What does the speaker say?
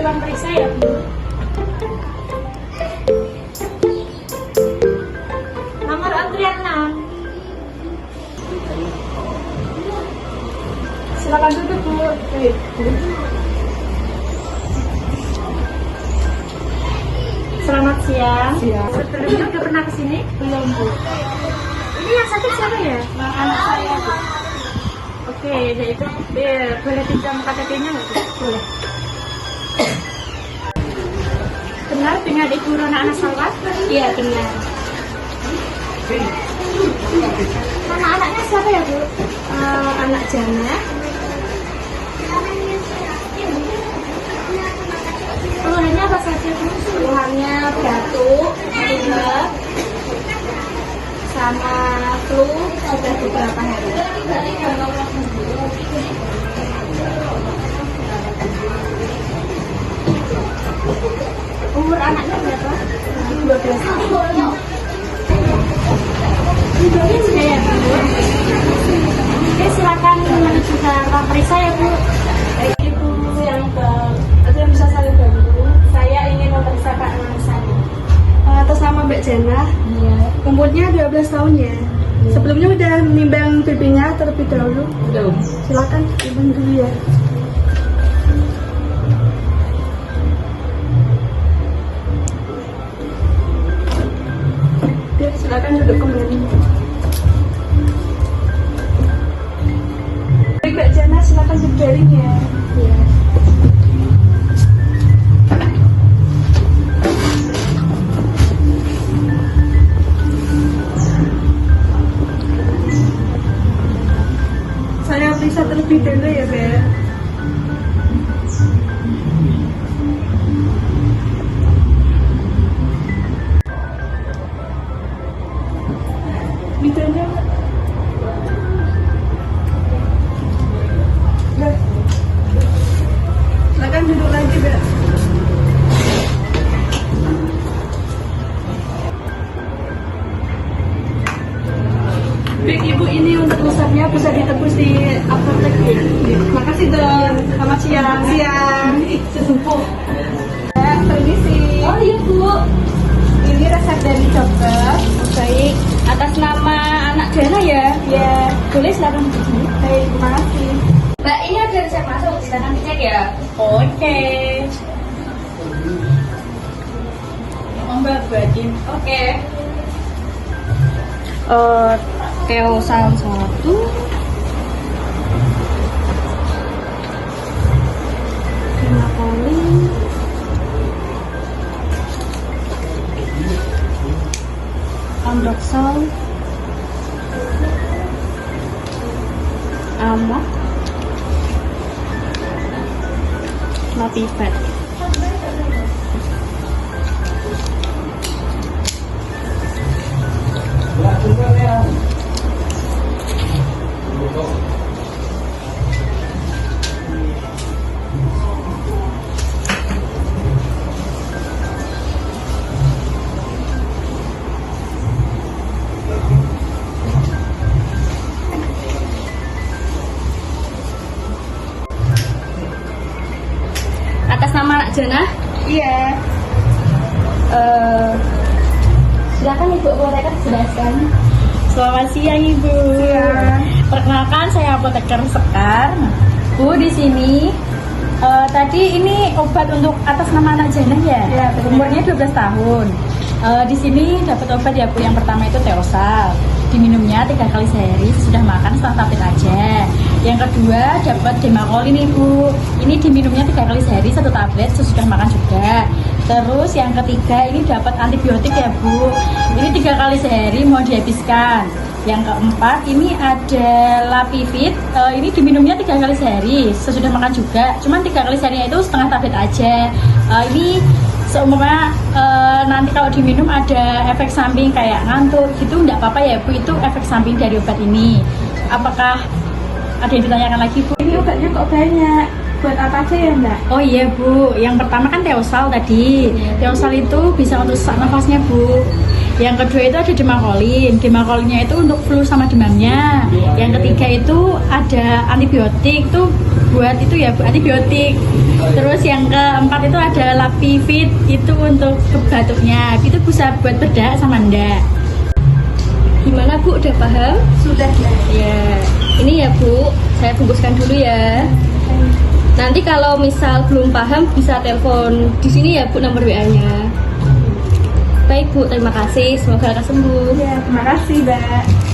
ruang periksa ya, Bu. Nomor antrian 6. Silakan duduk, Bu. Selamat siang. Siang. Sebelumnya udah pernah kesini? Belum, Bu. Ini yang sakit siapa ya? Anak saya, Bu. Oke, yaitu boleh pinjam KTP-nya nggak, Bu? Boleh. Benar dengan Ibu Rona Anasalwat? Iya, benar. Nama anaknya siapa ya, Bu? Anak Jana. Keluhannya apa saja, Bu? Keluhannya batuk, pilek, sama flu sudah beberapa hari. Umur anaknya berapa? 12 tahun. Tidurnya sudah ya, Bu? Oke, silakan menuju ke ruang periksa ya, Bu. Ibu yang ada yang bisa saya bantu? Saya ingin memeriksakan anak saya. Atas nama Mbak Jana. Iya. Umurnya 12 tahun ya. Sebelumnya udah nimbang pipinya terlebih dahulu. Belum. Silakan timbang dulu ya. Ya, silakan duduk kembali. Baik, Mbak Jana, silakan berbaring ya. Ya. Saya periksa terlebih dahulu ya, Mbak. Bidangnya, Mbak. Mbak. Silakan duduk lagi, Mbak. Baik, Ibu, ini untuk resepnya bisa ditebus di apotek ya. Terima kasih, Dok. Selamat siang. Siang. Sesepuh. Permisi. Oh iya, Bu. Ini resep dari dokter. Baik. Atas nama anak Jana ya? Ya. Boleh silakan duduk. Baik, terima kasih. Mbak, ini ada resep masuk, silakan dicek ya. Oke. Mbak Badim. Oke. Teosal 1. Napoli. Amdoxol. Amak. Lapivet. Atas nama anak Jana? Iya. Silakan Ibu apoteker jelaskan. Selamat siang, Ibu. Siang. Perkenalkan, saya apoteker Sekar. Bu, di sini tadi ini obat untuk atas nama anak Jana ya? Iya, benar. Umurnya 12 tahun. Di sini dapat obat ya, Bu. Yang pertama itu Teosal. Diminumnya 3 kali sehari sesudah makan setelah tablet aja. Yang kedua dapat Demakol ini, Bu. Ini diminumnya 3 kali sehari 1 tablet sesudah makan juga. Terus yang ketiga ini dapat antibiotik ya, Bu. Ini 3 kali sehari mau dihabiskan. Yang keempat ini ada Lapivit. Ini diminumnya 3 kali sehari sesudah makan juga. Cuman 3 kali sehari itu setengah tablet aja. Ini seumpama nanti kalau diminum ada efek samping kayak ngantuk gitu, nggak apa-apa ya, Bu. Itu efek samping dari obat ini. Apakah ada yang ditanyakan lagi, Bu? Ini obatnya kok banyak. Buat apa aja ya, Mbak? Oh iya, Bu, yang pertama kan Teosal tadi. Teosal itu bisa untuk sesak nafasnya, Bu. Yang kedua itu ada Demakolin. Demakolinnya itu untuk flu sama demamnya. Yang ketiga itu ada antibiotik tuh buat itu ya, antibiotik. Terus yang keempat itu ada Lapivit, itu untuk batuknya. Itu bisa buat bedak sama enggak. Gimana Bu, udah paham? Sudah. Ya, ini ya Bu, saya bungkuskan dulu ya. Nanti kalau misal belum paham bisa telepon di sini ya Bu, nomor WA-nya. Baik Bu, terima kasih. Semoga lekas sembuh. Ya, terima kasih, Mbak.